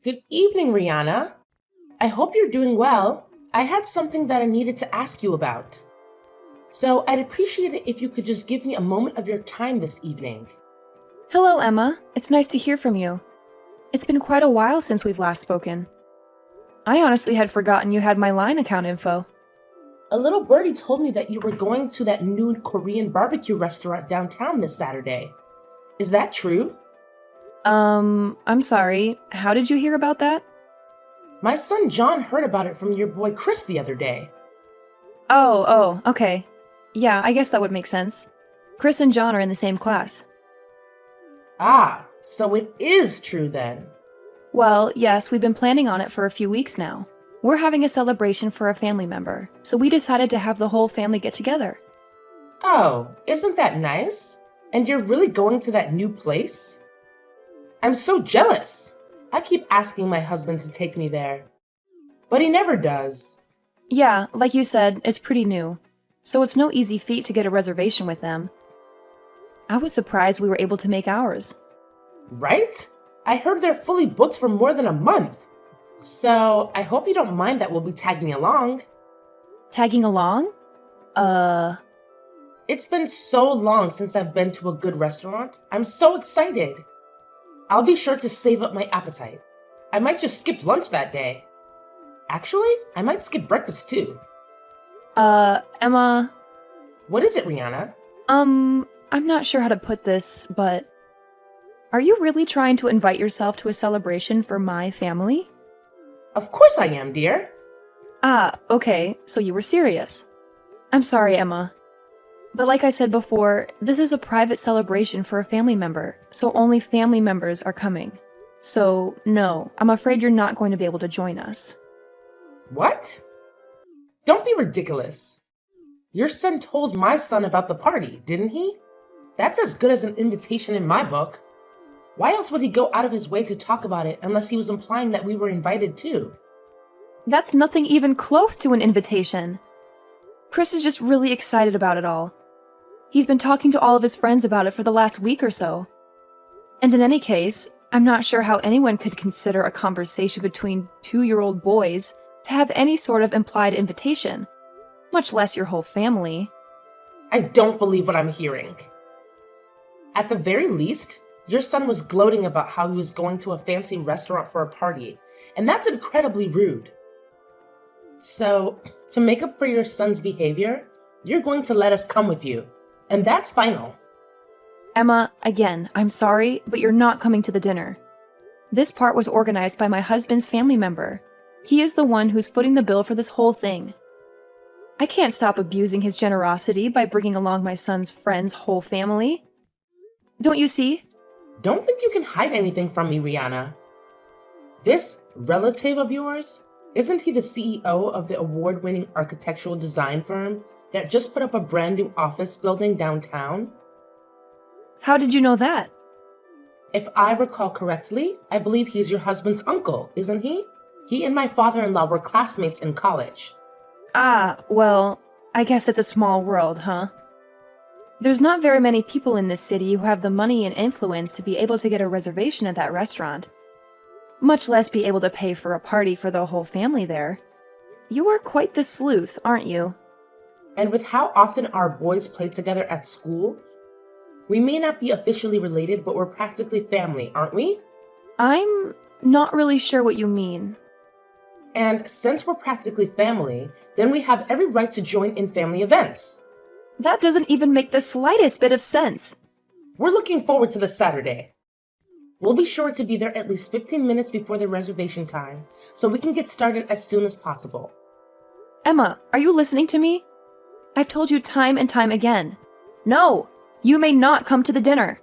Good evening, Rihanna. I hope you're doing well. I had something that I needed to ask you about. So I'd appreciate it if you could just give me a moment of your time this evening. Hello, Emma. It's nice to hear from you. It's been quite a while since we've last spoken. I honestly had forgotten you had my Line account info. A little birdie told me that you were going to that new Korean barbecue restaurant downtown this Saturday. Is that true? I'm sorry. How did you hear about that? My son John heard about it from your boy Chris the other day. Oh, okay. Yeah, I guess that would make sense. Chris and John are in the same class. Ah, so it is true then. Well, yes, we've been planning on it for a few weeks now. We're having a celebration for a family member, so we decided to have the whole family get together. Oh, isn't that nice? And you're really going to that new place? I'm so jealous. I keep asking my husband to take me there, but he never does. Yeah, like you said, it's pretty new, so it's no easy feat to get a reservation with them. I was surprised we were able to make ours. Right? I heard they're fully booked for more than a month. So I hope you don't mind that we'll be tagging along. Tagging along? It's been so long since I've been to a good restaurant. I'm so excited. I'll be sure to save up my appetite. I might just skip lunch that day. Actually, I might skip breakfast too. Emma... What is it, Rihanna? I'm not sure how to put this, but... Are you really trying to invite yourself to a celebration for my family? Of course I am, dear. Ah, okay, so you were serious. I'm sorry, Emma. But like I said before, this is a private celebration for a family member, so only family members are coming. So, no, I'm afraid you're not going to be able to join us. What? Don't be ridiculous. Your son told my son about the party, didn't he? That's as good as an invitation in my book. Why else would he go out of his way to talk about it unless he was implying that we were invited too? That's nothing even close to an invitation. Chris is just really excited about it all. He's been talking to all of his friends about it for the last week or so. And in any case, I'm not sure how anyone could consider a conversation between 2-year-old boys to have any sort of implied invitation, much less your whole family. I don't believe what I'm hearing. At the very least, your son was gloating about how he was going to a fancy restaurant for a party, and that's incredibly rude. So, to make up for your son's behavior, you're going to let us come with you, and that's final. Emma, again, I'm sorry, but you're not coming to the dinner. This part was organized by my husband's family member. He is the one who's footing the bill for this whole thing. I can't stop abusing his generosity by bringing along my son's friend's whole family. Don't you see? Don't think you can hide anything from me, Rihanna. This relative of yours, isn't he the CEO of the award-winning architectural design firm that just put up a brand new office building downtown? How did you know that? If I recall correctly, I believe he's your husband's uncle, isn't he? He and my father-in-law were classmates in college. Ah, well, I guess it's a small world, huh? There's not very many people in this city who have the money and influence to be able to get a reservation at that restaurant, much less be able to pay for a party for the whole family there. You are quite the sleuth, aren't you? And with how often our boys play together at school, we may not be officially related, but we're practically family, aren't we? I'm not really sure what you mean. And since we're practically family, then we have every right to join in family events. That doesn't even make the slightest bit of sense. We're looking forward to this Saturday. We'll be sure to be there at least 15 minutes before the reservation time, so we can get started as soon as possible. Emma, are you listening to me? I've told you time and time again. No, you may not come to the dinner.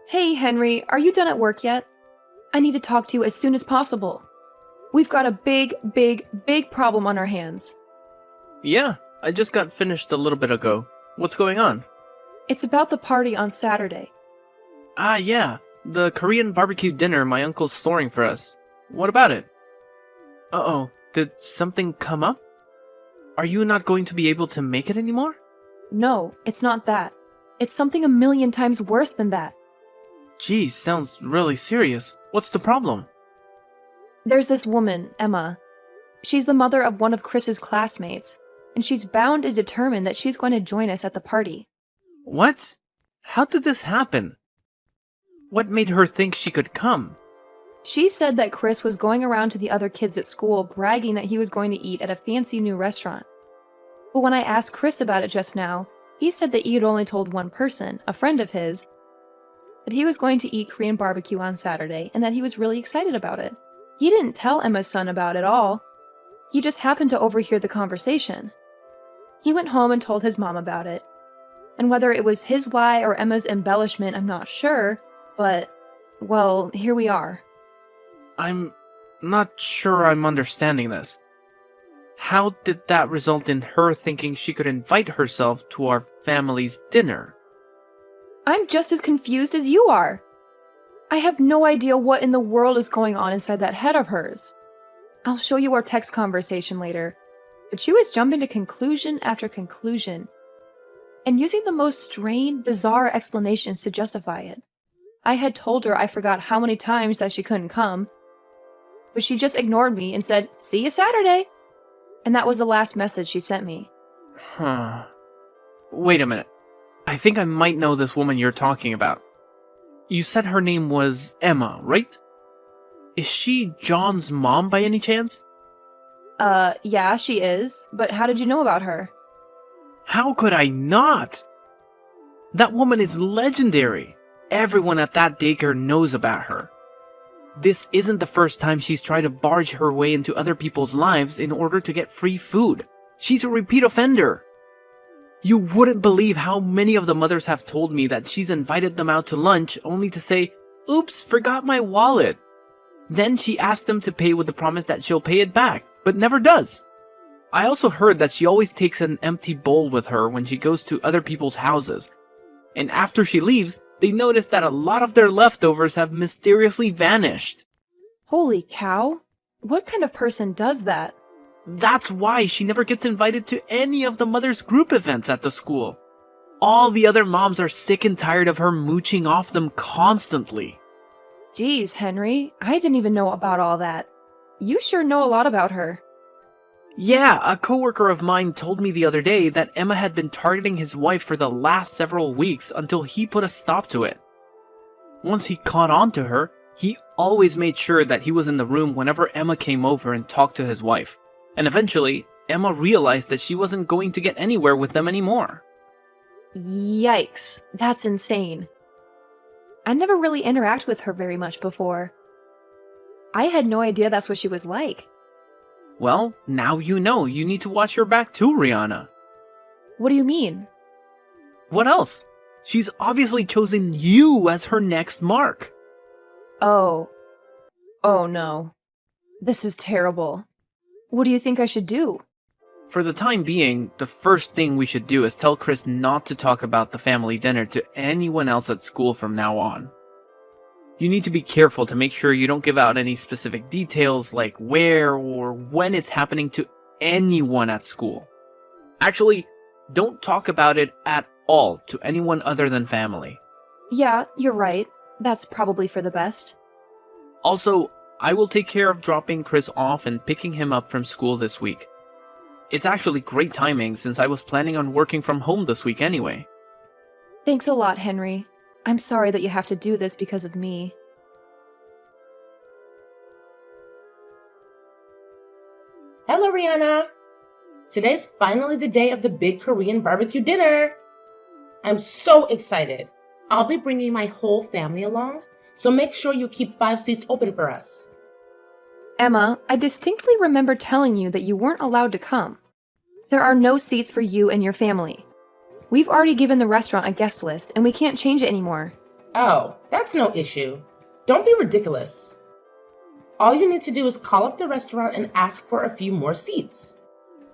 Hey, Henry, are you done at work yet? I need to talk to you as soon as possible. We've got a big problem on our hands. Yeah, I just got finished a little bit ago. What's going on? It's about the party on Saturday. Ah, yeah, the Korean barbecue dinner my uncle's storing for us. What about it? Uh-oh, did something come up? Are you not going to be able to make it anymore? No, it's not that. It's something a million times worse than that. Geez, sounds really serious. What's the problem? There's this woman, Emma. She's the mother of one of Chris's classmates, and she's bound and determined that she's going to join us at the party. What? How did this happen? What made her think she could come? She said that Chris was going around to the other kids at school bragging that he was going to eat at a fancy new restaurant. But when I asked Chris about it just now, he said that he had only told one person, a friend of his, that he was going to eat Korean barbecue on Saturday and that he was really excited about it. He didn't tell Emma's son about it all. He just happened to overhear the conversation. He went home and told his mom about it. And whether it was his lie or Emma's embellishment, I'm not sure, but, well, here we are. I'm not sure I'm understanding this. How did that result in her thinking she could invite herself to our family's dinner? I'm just as confused as you are. I have no idea what in the world is going on inside that head of hers. I'll show you our text conversation later, but she was jumping to conclusion after conclusion, and using the most strained, bizarre explanations to justify it. I had told her I forgot how many times that she couldn't come, but she just ignored me and said, "See you Saturday." And that was the last message she sent me. Huh. Wait a minute. I think I might know this woman you're talking about. You said her name was Emma, right? Is she John's mom by any chance? Yeah, she is, but how did you know about her? How could I not? That woman is legendary. Everyone at that daycare knows about her. This isn't the first time she's tried to barge her way into other people's lives in order to get free food. She's a repeat offender. You wouldn't believe how many of the mothers have told me that she's invited them out to lunch only to say, "Oops, forgot my wallet." Then she asks them to pay with the promise that she'll pay it back, but never does. I also heard that she always takes an empty bowl with her when she goes to other people's houses. And after she leaves, they notice that a lot of their leftovers have mysteriously vanished. Holy cow. What kind of person does that? That's why she never gets invited to any of the mother's group events at the school. All the other moms are sick and tired of her mooching off them constantly. Geez, Henry, I didn't even know about all that. You sure know a lot about her. Yeah, a coworker of mine told me the other day that Emma had been targeting his wife for the last several weeks until he put a stop to it. Once he caught on to her, he always made sure that he was in the room whenever Emma came over and talked to his wife. And eventually, Emma realized that she wasn't going to get anywhere with them anymore. Yikes, that's insane. I never really interacted with her very much before. I had no idea that's what she was like. Well, now you know. You need to watch your back too, Rihanna. What do you mean? What else? She's obviously chosen you as her next mark. Oh. Oh no. This is terrible. What do you think I should do? For the time being, the first thing we should do is tell Chris not to talk about the family dinner to anyone else at school from now on. You need to be careful to make sure you don't give out any specific details like where or when it's happening to anyone at school. Actually, don't talk about it at all to anyone other than family. Yeah, you're right. That's probably for the best. Also, I will take care of dropping Chris off and picking him up from school this week. It's actually great timing since I was planning on working from home this week anyway. Thanks a lot, Henry. I'm sorry that you have to do this because of me. Hello, Rihanna. Today's finally the day of the big Korean barbecue dinner. I'm so excited. I'll be bringing my whole family along, so make sure you keep 5 seats open for us. Emma, I distinctly remember telling you that you weren't allowed to come. There are no seats for you and your family. We've already given the restaurant a guest list, and we can't change it anymore. Oh, that's no issue. Don't be ridiculous. All you need to do is call up the restaurant and ask for a few more seats.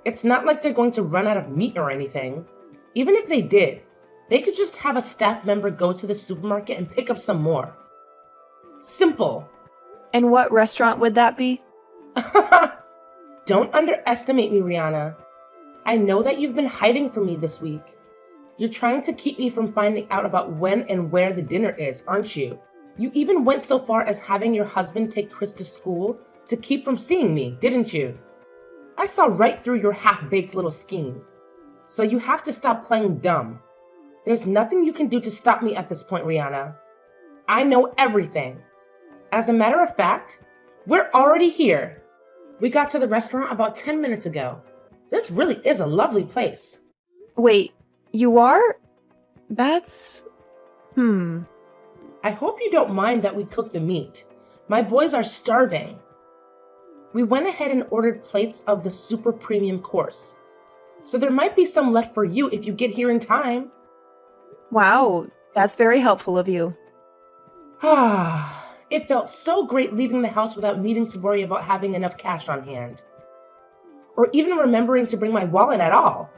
It's not like they're going to run out of meat or anything. Even if they did, they could just have a staff member go to the supermarket and pick up some more. Simple. And what restaurant would that be? Don't underestimate me, Rihanna. I know that you've been hiding from me this week. You're trying to keep me from finding out about when and where the dinner is, aren't you? You even went so far as having your husband take Chris to school to keep from seeing me, didn't you? I saw right through your half-baked little scheme. So you have to stop playing dumb. There's nothing you can do to stop me at this point, Rihanna. I know everything. As a matter of fact, we're already here. We got to the restaurant about 10 minutes ago. This really is a lovely place. Wait, you are? That's... I hope you don't mind that we cook the meat. My boys are starving. We went ahead and ordered plates of the super premium course. So there might be some left for you if you get here in time. Wow, that's very helpful of you. It felt so great leaving the house without needing to worry about having enough cash on hand. Or even remembering to bring my wallet at all.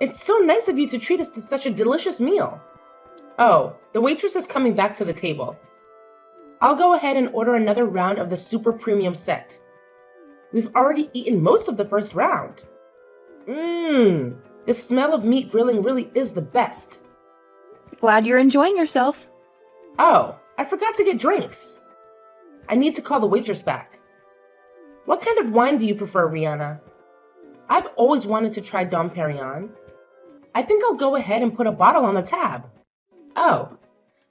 It's so nice of you to treat us to such a delicious meal. Oh, the waitress is coming back to the table. I'll go ahead and order another round of the super premium set. We've already eaten most of the first round. The smell of meat grilling really is the best. Glad you're enjoying yourself. Oh, I forgot to get drinks. I need to call the waitress back. What kind of wine do you prefer, Rihanna? I've always wanted to try Dom Perignon. I think I'll go ahead and put a bottle on the tab. Oh,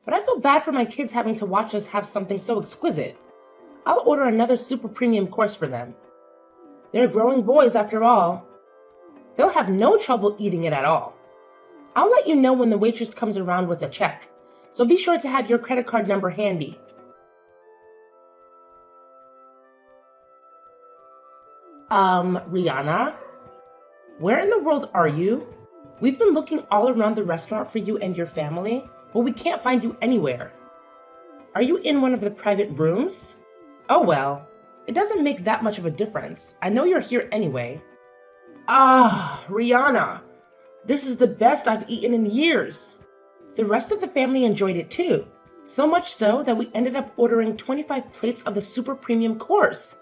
but I feel bad for my kids having to watch us have something so exquisite. I'll order another super premium course for them. They're growing boys after all. They'll have no trouble eating it at all. I'll let you know when the waitress comes around with a check, so be sure to have your credit card number handy. Rihanna? Where in the world are you? We've been looking all around the restaurant for you and your family, but we can't find you anywhere. Are you in one of the private rooms? Oh well, it doesn't make that much of a difference. I know you're here anyway. Rihanna, this is the best I've eaten in years. The rest of the family enjoyed it too, so much so that we ended up ordering 25 plates of the super premium course.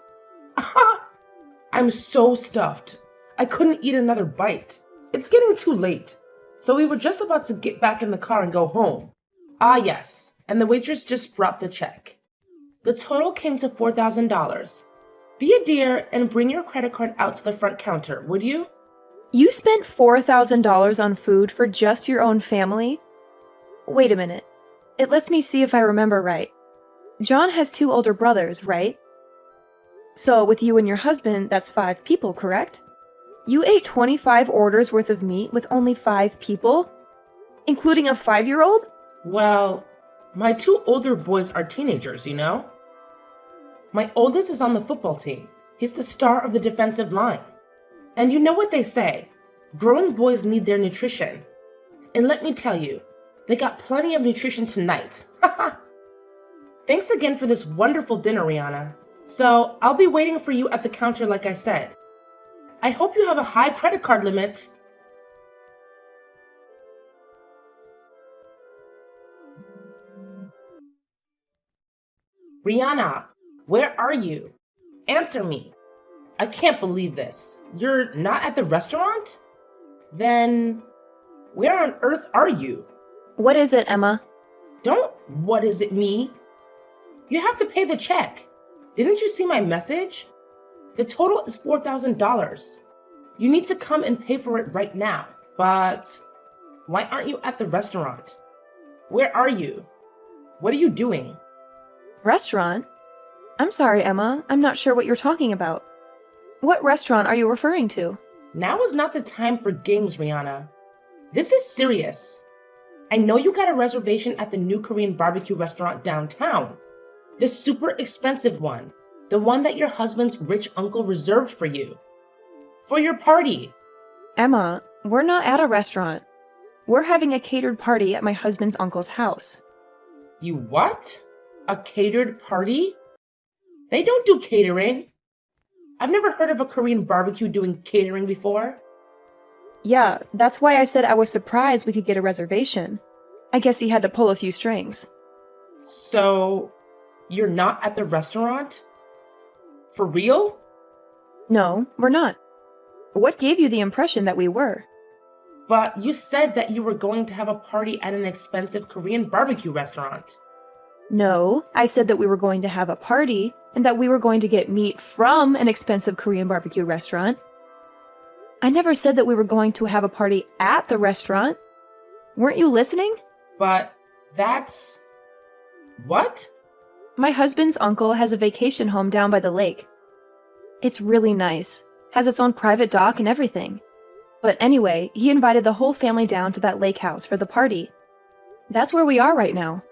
I'm so stuffed. I couldn't eat another bite. It's getting too late, so we were just about to get back in the car and go home. Yes, and the waitress just brought the check. The total came to $4,000. Be a dear and bring your credit card out to the front counter, would you? You spent $4,000 on food for just your own family? Wait a minute. It lets me see if I remember right. John has 2 older brothers, right? So with you and your husband, that's 5 people, correct? You ate 25 orders worth of meat with only 5 people? Including a 5-year-old? Well, my 2 older boys are teenagers, you know? My oldest is on the football team. He's the star of the defensive line. And you know what they say, growing boys need their nutrition. And let me tell you, they got plenty of nutrition tonight. Thanks again for this wonderful dinner, Rihanna. So I'll be waiting for you at the counter like I said. I hope you have a high credit card limit. Rihanna, where are you? Answer me. I can't believe this. You're not at the restaurant? Then, where on earth are you? What is it, Emma? Don't what is it me? You have to pay the check. Didn't you see my message? The total is $4,000. You need to come and pay for it right now. But why aren't you at the restaurant? Where are you? What are you doing? Restaurant? I'm sorry, Emma. I'm not sure what you're talking about. What restaurant are you referring to? Now is not the time for games, Rihanna. This is serious. I know you got a reservation at the new Korean barbecue restaurant downtown. The super expensive one. The one that your husband's rich uncle reserved for you. For your party. Emma, we're not at a restaurant. We're having a catered party at my husband's uncle's house. You what? A catered party? They don't do catering. I've never heard of a Korean barbecue doing catering before. Yeah, that's why I said I was surprised we could get a reservation. I guess he had to pull a few strings. So, you're not at the restaurant? For real? No, we're not. What gave you the impression that we were? But you said that you were going to have a party at an expensive Korean barbecue restaurant. No, I said that we were going to have a party, and that we were going to get meat from an expensive Korean barbecue restaurant. I never said that we were going to have a party at the restaurant. Weren't you listening? But that's... What? My husband's uncle has a vacation home down by the lake. It's really nice, has its own private dock and everything. But anyway, he invited the whole family down to that lake house for the party. That's where we are right now.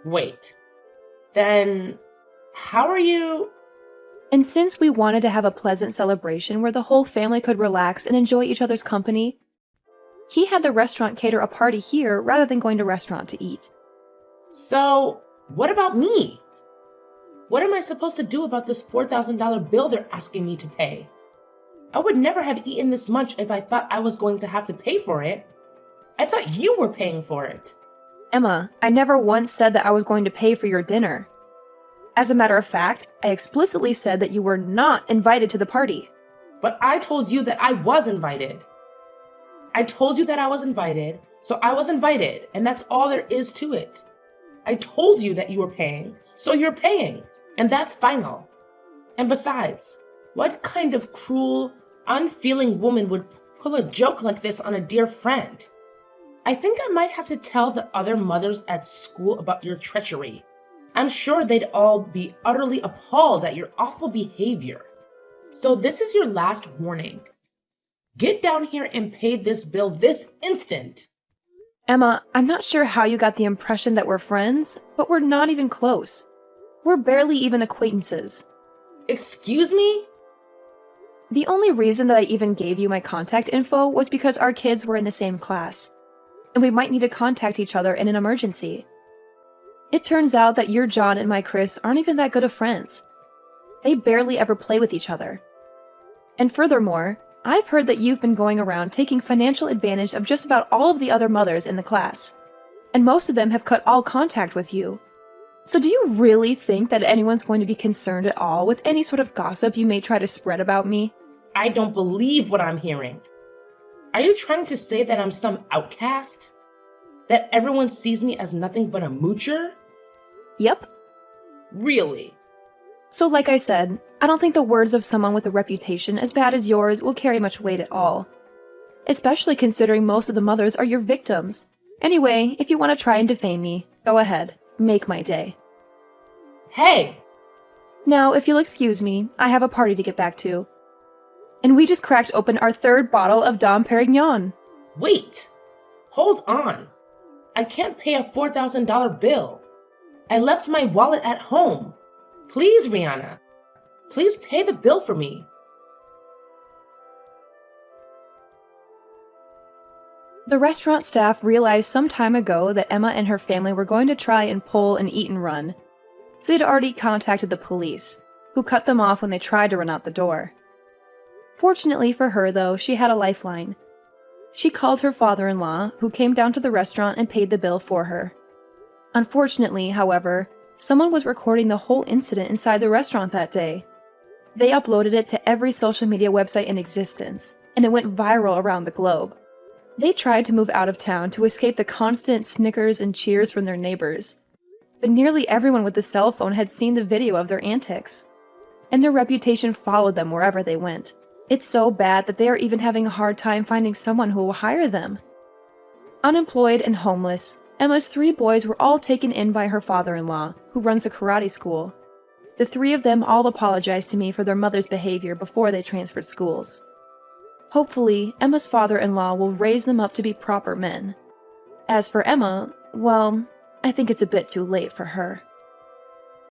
Wait. Then... how are you... And since we wanted to have a pleasant celebration where the whole family could relax and enjoy each other's company, he had the restaurant cater a party here rather than going to a restaurant to eat. So, what about me? What am I supposed to do about this $4,000 bill they're asking me to pay? I would never have eaten this much if I thought I was going to have to pay for it. I thought you were paying for it. Emma, I never once said that I was going to pay for your dinner. As a matter of fact, I explicitly said that you were not invited to the party. But I told you that I was invited. I told you that I was invited, so I was invited, and that's all there is to it. I told you that you were paying, so you're paying, and that's final. And besides, what kind of cruel, unfeeling woman would pull a joke like this on a dear friend? I think I might have to tell the other mothers at school about your treachery. I'm sure they'd all be utterly appalled at your awful behavior. So this is your last warning. Get down here and pay this bill this instant. Emma, I'm not sure how you got the impression that we're friends, but we're not even close. We're barely even acquaintances. Excuse me? The only reason that I even gave you my contact info was because our kids were in the same class, and we might need to contact each other in an emergency. It turns out that your John and my Chris aren't even that good of friends. They barely ever play with each other. And furthermore, I've heard that you've been going around taking financial advantage of just about all of the other mothers in the class, and most of them have cut all contact with you. So do you really think that anyone's going to be concerned at all with any sort of gossip you may try to spread about me? I don't believe what I'm hearing. Are you trying to say that I'm some outcast? That everyone sees me as nothing but a moocher? Yep. Really? So like I said, I don't think the words of someone with a reputation as bad as yours will carry much weight at all. Especially considering most of the mothers are your victims. Anyway, if you want to try and defame me, go ahead. Make my day. Hey! Now, if you'll excuse me, I have a party to get back to. And we just cracked open our third bottle of Dom Perignon. Wait! Hold on. I can't pay a $4,000 bill. I left my wallet at home. Please, Rihanna. Please pay the bill for me. The restaurant staff realized some time ago that Emma and her family were going to try and pull an eat and run, so they'd already contacted the police, who cut them off when they tried to run out the door. Fortunately for her, though, she had a lifeline. She called her father-in-law, who came down to the restaurant and paid the bill for her. Unfortunately, however, someone was recording the whole incident inside the restaurant that day. They uploaded it to every social media website in existence, and it went viral around the globe. They tried to move out of town to escape the constant snickers and cheers from their neighbors, but nearly everyone with a cell phone had seen the video of their antics, and their reputation followed them wherever they went. It's so bad that they are even having a hard time finding someone who will hire them. Unemployed and homeless, Emma's 3 boys were all taken in by her father-in-law, who runs a karate school. The 3 of them all apologized to me for their mother's behavior before they transferred schools. Hopefully, Emma's father-in-law will raise them up to be proper men. As for Emma, well, I think it's a bit too late for her.